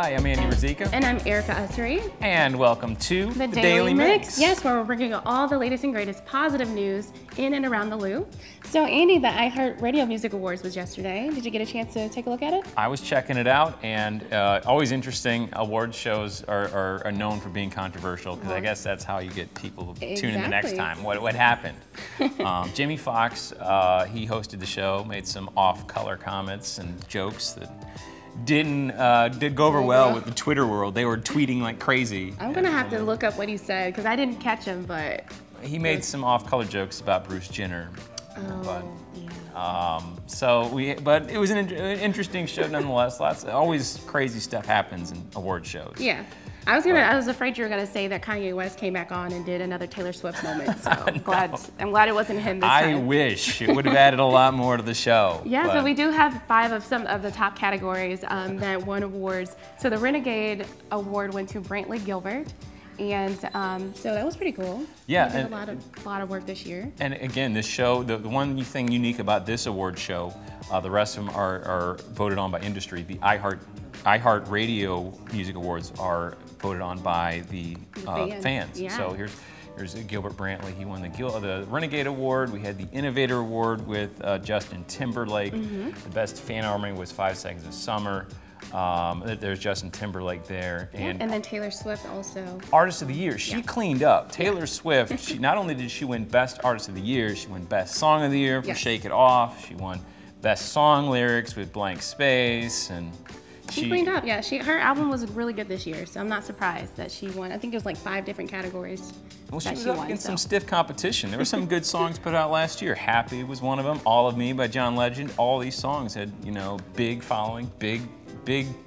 Hi, I'm Andy Rizika. And I'm Erica Ussery. And welcome to The Daily Mix. Yes, where we're bringing you all the latest and greatest positive news in and around the Lou. So, Andy, the iHeartRadio Music Awards was yesterday. Did you get a chance to take a look at it? I was checking it out, and always interesting. Award shows are known for being controversial, because I guess that's how you get people to tune in the next time. What happened? Jamie Foxx, he hosted the show, made some off-color comments and jokes that did go over well with the Twitter world. They were tweeting like crazy. I'm gonna have to look up what he said because I didn't catch him, but he made some off-color jokes about Bruce Jenner. Oh, yeah. But it was an interesting show nonetheless. Always crazy stuff happens in award shows. Yeah. I was afraid you were gonna say that Kanye West came back on and did another Taylor Swift moment. So I'm glad it wasn't him this time. I wish it would have added a lot more to the show. Yeah, but we do have 5 of some of the top categories that won awards. So the Renegade Award went to Brantley Gilbert. And so that was pretty cool. Yeah, he did a lot of work this year. And again, this show, the one thing unique about this award show, the rest of them are voted on by industry. The iHeartRadio Music Awards are voted on by the fans. Yeah. So here's Gilbert Brantley. He won the Renegade Award. We had the Innovator Award with Justin Timberlake. The best fan army was 5 Seconds of Summer. There's Justin Timberlake there. And then Taylor Swift also. Artist of the Year, she cleaned up. Taylor Swift, she not only did she win Best Artist of the Year, she won Best Song of the Year for Shake It Off. She won Best Song Lyrics with Blank Space, and she cleaned up. Yeah, her album was really good this year, so I'm not surprised that she won. I think it was like 5 different categories. Well, she was up against some stiff competition. There were some good songs put out last year. Happy was one of them. All of Me by John Legend. All these songs had, big following, big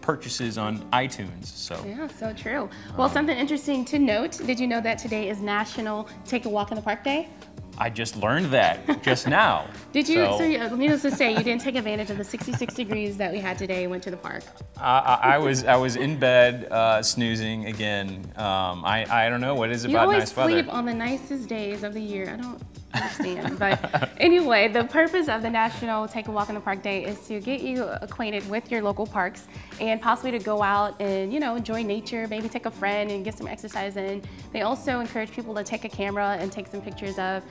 purchases on iTunes. So yeah, so true. Well, something interesting to note. Did you know that today is National Take a Walk in the Park Day? I just learned that just now. Did you? So needless to say, you didn't take advantage of the 66 degrees that we had today and went to the park. I was in bed snoozing again. I don't know what it is about nice weather. You always sleep on the nicest days of the year. I don't understand. But anyway, the purpose of the National Take a Walk in the Park Day is to get you acquainted with your local parks and possibly to go out and enjoy nature, maybe take a friend and get some exercise in. They also encourage people to take a camera and take some pictures of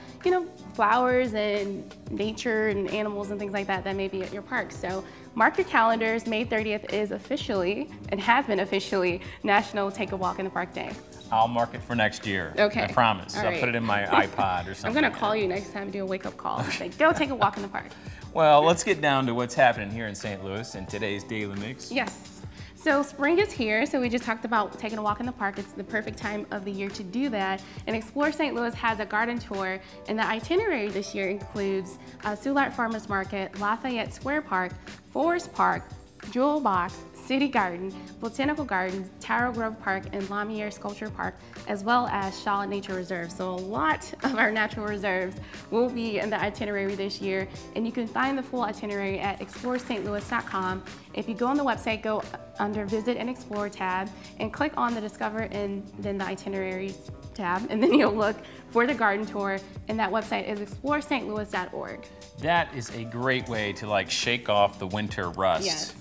flowers and nature and animals and things like that may be at your park. So mark your calendars. May 30th is officially, and has been officially, National Take a Walk in the Park Day. I'll mark it for next year. Okay. I promise. All I'll put it in my iPod or something. I'm going to call you next time and do a wake-up call and say, go take a walk in the park. Well, let's get down to what's happening here in St. Louis in today's Daily Mix. Yes. So spring is here, so we just talked about taking a walk in the park. It's the perfect time of the year to do that. And Explore St. Louis has a garden tour, and the itinerary this year includes Soulard Farmers Market, Lafayette Square Park, Forest Park, Jewel Box, City Garden, Botanical Gardens, Taro Grove Park, and Lamier Sculpture Park, as well as Shaw Nature Reserve. So a lot of our natural reserves will be in the itinerary this year, and you can find the full itinerary at explorestlouis.com. If you go on the website, go under Visit and Explore tab, and click on the Discover and then the Itineraries tab, and then you'll look for the garden tour, and that website is explorestlouis.org. That is a great way to shake off the winter rust. Yes.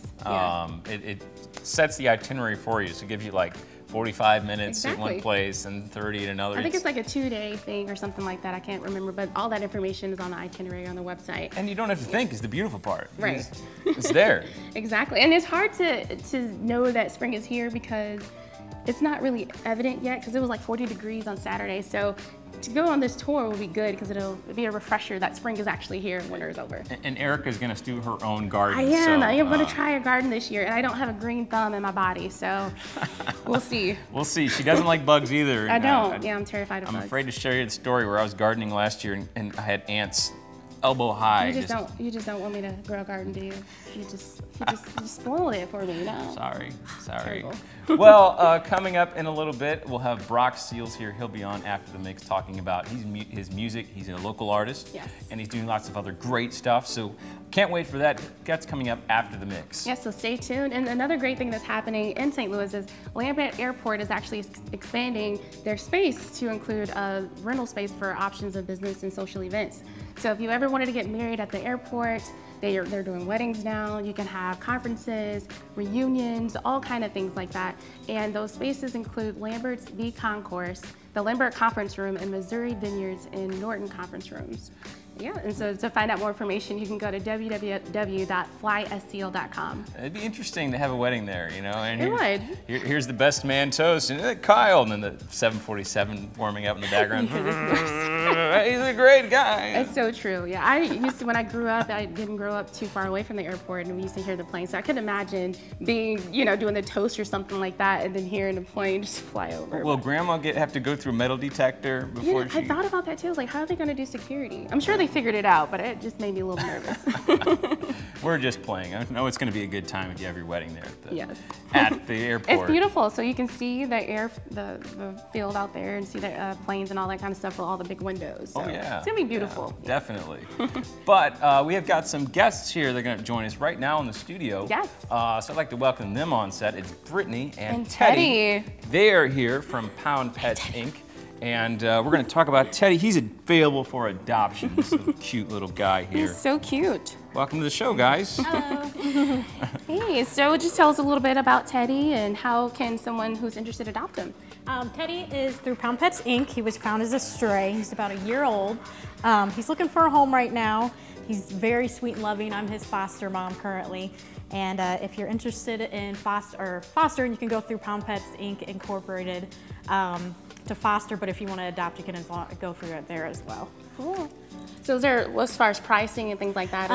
It sets the itinerary for you, so it gives you 45 minutes at one place and 30 at another. I think it's like a 2-day thing or something like that. I can't remember, but all that information is on the itinerary on the website. And you don't have to think is the beautiful part. Right. It's there. Exactly. And it's hard to know that spring is here because it's not really evident yet, because it was 40 degrees on Saturday. So to go on this tour will be good because it'll be a refresher that spring is actually here and winter is over. And Erica's going to do her own garden. I am going to try a garden this year, and I don't have a green thumb in my body, so we'll see. We'll see. She doesn't like bugs either. I don't. I'm terrified of bugs. I'm afraid to share you the story where I was gardening last year and I had ants elbow high. You just don't want me to grow a garden, do you? You just spoiled it for me, Sorry. Terrible. Well, coming up in a little bit, we'll have Brock Seals here. He'll be on after the mix talking about his music. He's a local artist. Yes. And he's doing lots of other great stuff. So can't wait for that. That's coming up after the mix. Yes, so stay tuned. And another great thing that's happening in St. Louis is Lambert Airport is actually expanding their space to include a rental space for options of business and social events. So if you ever wanted to get married at the airport, they're doing weddings now. You can have conferences, reunions, all kind of things like that. And those spaces include Lambert's V Concourse, the Lambert Conference Room, and Missouri Vineyards and Norton Conference Rooms. Yeah, and so to find out more information, you can go to www.flyscl.com. It'd be interesting to have a wedding there, you know. And It would. Here's the best man toast, and Kyle, and then the 747 warming up in the background. He's a great guy. It's so true. Yeah, I used to, when I grew up, I didn't grow up too far away from the airport, and we used to hear the plane. So I could imagine being, you know, doing the toast or something like that, and then hearing the plane just fly over. Will Grandma have to go through a metal detector before she? I thought about that too. I was like, how are they going to do security? I'm sure they figured it out, but it just made me a little nervous. We're just playing. I know it's going to be a good time if you have your wedding there at the airport. It's beautiful, so you can see the field out there and see the planes and all that kind of stuff with all the big windows. So yeah. It's going to be beautiful. Yeah, definitely. But we have got some guests here. They're going to join us right now in the studio. Yes. So I'd like to welcome them on set. It's Brittany and Teddy. Teddy. They are here from Pound Pets, Inc. And we're going to talk about Teddy. He's available for adoption. This little cute little guy here. He's so cute. Welcome to the show, guys. Hello. Hey, so just tell us a little bit about Teddy and how can someone who's interested adopt him? Teddy is through Pound Pets, Inc. He was found as a stray. He's about a year old. He's looking for a home right now. He's very sweet and loving. I'm his foster mom currently. And if you're interested in fostering, you can go through Pound Pets, Inc. Incorporated to foster, but if you want to adopt, you can go through it there as well. Cool. So is there, as far as pricing and things like that,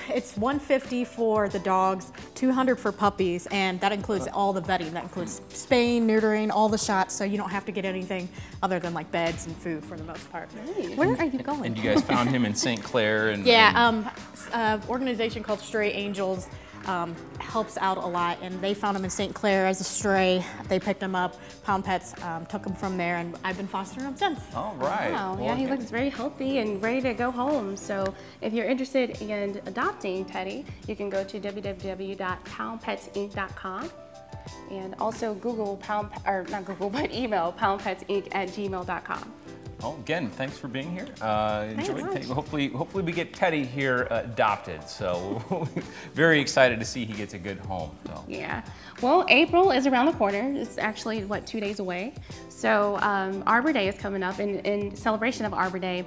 it's $150 for the dogs, $200 for puppies, and that includes all the vetting. That includes spaying, neutering, all the shots, so you don't have to get anything other than like beds and food for the most part. Nice. Where are you going? And you guys found him in St. Clair? And, Organization called Stray Angels helps out a lot, and they found him in St. Clair as a stray. They picked him up. Pound Pets took him from there, and I've been fostering him since. All right. Wow. Well, yeah, he looks very healthy and ready to go home. So if you're interested in adopting Teddy, you can go to www.poundpetsinc.com and also email poundpetsinc@gmail.com. Oh, again, thanks for being here. Hopefully we get Teddy here adopted. So very excited to see he gets a good home. So. Yeah. Well, April is around the corner. It's actually, 2 days away. So Arbor Day is coming up. In celebration of Arbor Day,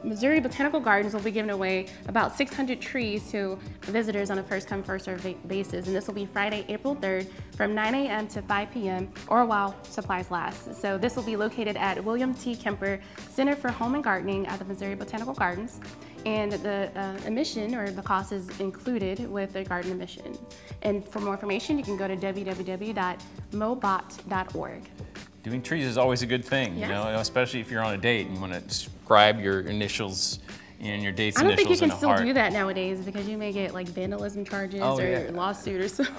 Missouri Botanical Gardens will be giving away about 600 trees to visitors on a first-come, first-served basis. And this will be Friday, April 3rd from 9 a.m. to 5 p.m. or while supplies last. So this will be located at William T. Kemper Center for Home and Gardening at the Missouri Botanical Gardens. And the admission or the cost is included with the garden admission. And for more information, you can go to www.mobot.org. Doing trees is always a good thing, yes. You know, especially if you're on a date and you want to describe your initials and your date's initials in a heart. I don't think you can still do that nowadays because you may get like vandalism charges or lawsuit or something.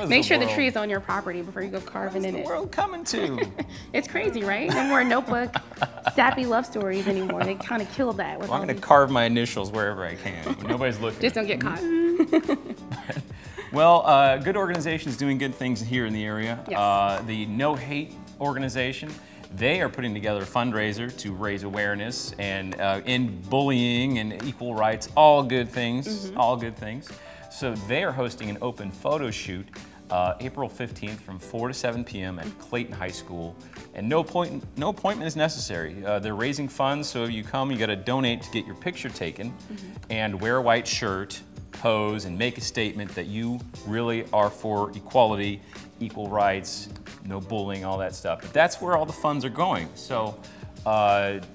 Make sure the tree is on your property before you go carving in it. What's the world coming to? It's crazy, right? No more Notebook, sappy love stories anymore. They kind of killed that. Well, I'm going to carve my initials wherever I can. Nobody's looking. Just don't get caught. Well, good organizations doing good things here in the area. Yes. The No Hate organization, they are putting together a fundraiser to raise awareness and end bullying and equal rights, all good things, all good things. So they are hosting an open photo shoot April 15th from 4 to 7 p.m. at Clayton High School. And no appointment is necessary. They're raising funds, so if you come, you got to donate to get your picture taken and wear a white shirt, pose, and make a statement that you really are for equality, equal rights, no bullying, all that stuff. But that's where all the funds are going. So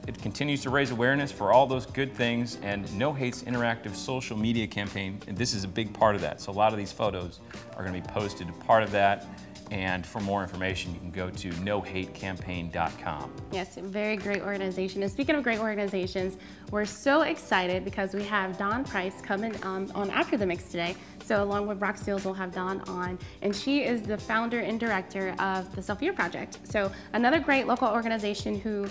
it continues to raise awareness for all those good things, and No Hate's interactive social media campaign, and this is a big part of that. So a lot of these photos are going to be posted as part of that. And for more information, you can go to nohatecampaign.com. Yes, very great organization. And speaking of great organizations, we're so excited because we have Dawn Price coming on After the Mix today. So along with Brock Seals, we'll have Dawn on. And she is the founder and director of the Sophia Project. So another great local organization who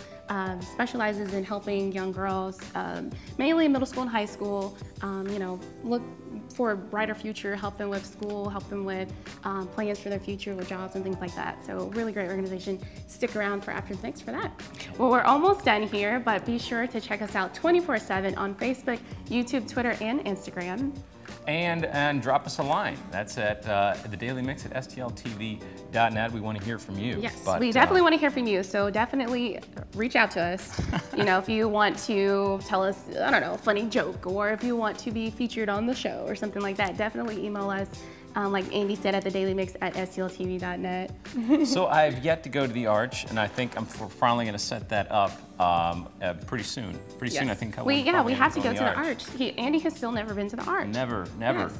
specializes in helping young girls, mainly in middle school and high school, for a brighter future, help them with school, help them with plans for their future with jobs and things like that. So really great organization. Stick around for After the Mix for that. Well, we're almost done here, but be sure to check us out 24/7 on Facebook, YouTube, Twitter, and Instagram. And drop us a line. That's at the Daily Mix at stltv.net. We want to hear from you. Yes, we definitely want to hear from you. So definitely reach out to us. You know, if you want to tell us, I don't know, a funny joke, or if you want to be featured on the show or something like that, definitely email us. Like Andy said, at the Daily Mix at stltv.net. So I've yet to go to the Arch, and I think I'm finally going to set that up pretty soon. Pretty soon, I think. We have to go to the Arch. Andy has still never been to the Arch. Never. Yes.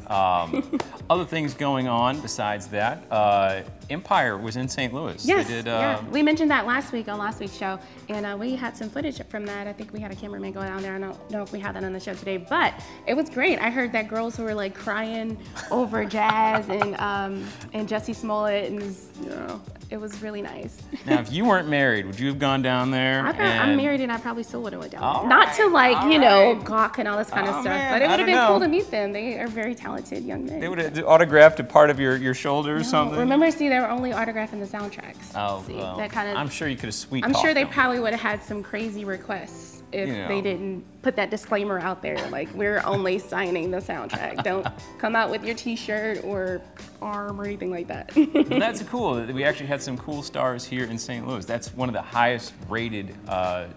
Other things going on besides that. Empire was in St. Louis. Yes, they did, we mentioned that last week on last week's show, and we had some footage from that. I think we had a cameraman go down there. I don't know if we had that on the show today, but it was great. I heard that girls were like crying over Jazz and Jussie Smollett, and it was really nice. Now, if you weren't married, would you have gone down there? I'm married, and I probably still would have went down there. Not to gawk and all this kind of stuff, but it would have been cool to meet them. They are very talented young men. They would have autographed a part of your shoulder or something? Remember, they were only autographing the soundtracks. Oh, well, that kind of. I'm sure you could have sweet. I'm sure they probably would have had some crazy requests if they didn't put that disclaimer out there, like, we're only signing the soundtrack. Don't come out with your T-shirt or arm or anything like that. Well, that's cool. We actually had some cool stars here in St. Louis. That's one of the highest rated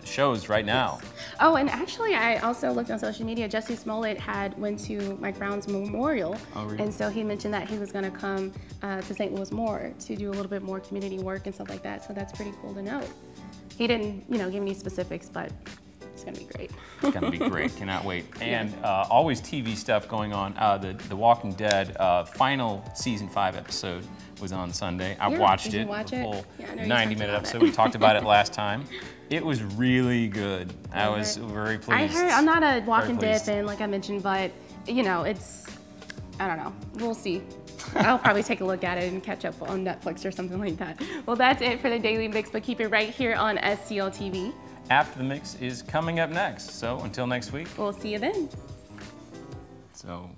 shows right now. Yes. Oh, and actually, I also looked on social media. Jussie Smollett went to Mike Brown's memorial, and so he mentioned that he was going to come to St. Louis more to do a little bit more community work and stuff like that. So that's pretty cool to know. He didn't, give any specifics, but it's gonna be great. It's gonna be great. Cannot wait. And always TV stuff going on. The Walking Dead final season 5 episode was on Sunday. I watched it. Watch the full it? 90-minute episode. We talked about it last time. It was really good. I was very pleased. I'm not a Walking Dead fan, like I mentioned, but it's, I don't know. We'll see. I'll probably take a look at it and catch up on Netflix or something like that. Well, that's it for the Daily Mix, but keep it right here on STL TV. After the Mix is coming up next. So until next week. We'll see you then. So.